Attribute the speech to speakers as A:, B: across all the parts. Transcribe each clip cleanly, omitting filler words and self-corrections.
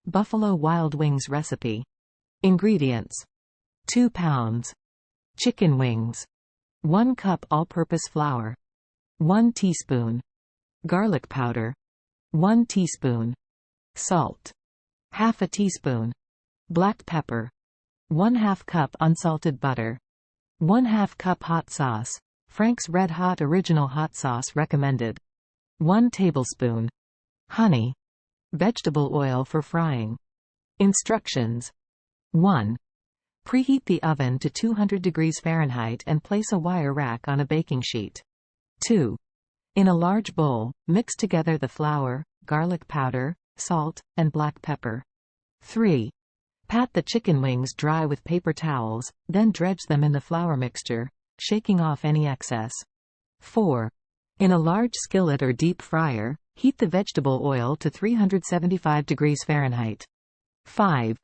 A: Buffalo Wild Wings recipe. Ingredients: 2 pounds chicken wings, 1 cup all-purpose flour, 1 teaspoon garlic powder, 1 teaspoon salt, half a teaspoon black pepper, 1/2 cup unsalted butter, 1/2 cup hot sauce, Frank's Red Hot Original Hot Sauce recommended, 1 tablespoon honey, vegetable oil for frying. Instructions: 1. Preheat the oven to 200 degrees Fahrenheit and place a wire rack on a baking sheet. 2. In a large bowl, mix together the flour, garlic powder, salt, and black pepper. 3. Pat the chicken wings dry with paper towels, then dredge them in the flour mixture, shaking off any excess. 4. In a large skillet or deep fryer, heat the vegetable oil to 375 degrees Fahrenheit. 5.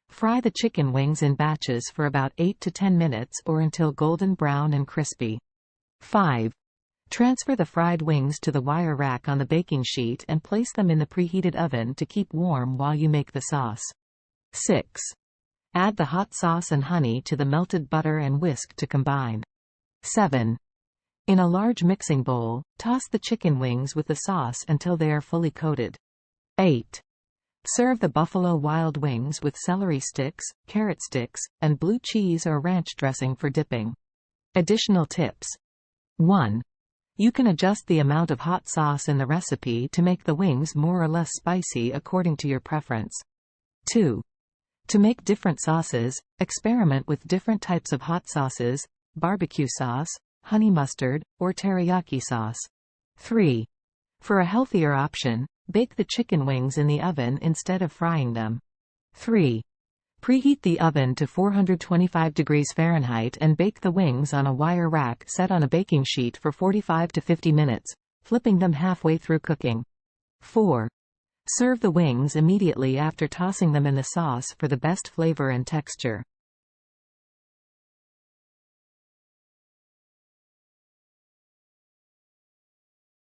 A: Fry the chicken wings in batches for about 8 to 10 minutes or until golden brown and crispy. 5. Transfer the fried wings to the wire rack on the baking sheet and place them in the preheated oven to keep warm while you make the sauce. 6. Add the hot sauce and honey to the melted butter and whisk to combine. 7. In a large mixing bowl, toss the chicken wings with the sauce until they are fully coated. 8. Serve the Buffalo Wild Wings with celery sticks, carrot sticks, and blue cheese or ranch dressing for dipping. Additional tips. 1. You can adjust the amount of hot sauce in the recipe to make the wings more or less spicy according to your preference. 2. To make different sauces, experiment with different types of hot sauces, barbecue sauce, honey mustard, or teriyaki sauce. 3. For a healthier option, bake the chicken wings in the oven instead of frying them. 3. Preheat the oven to 425 degrees Fahrenheit and bake the wings on a wire rack set on a baking sheet for 45 to 50 minutes, flipping them halfway through cooking. 4. Serve the wings immediately after tossing them in the sauce for the best flavor and texture.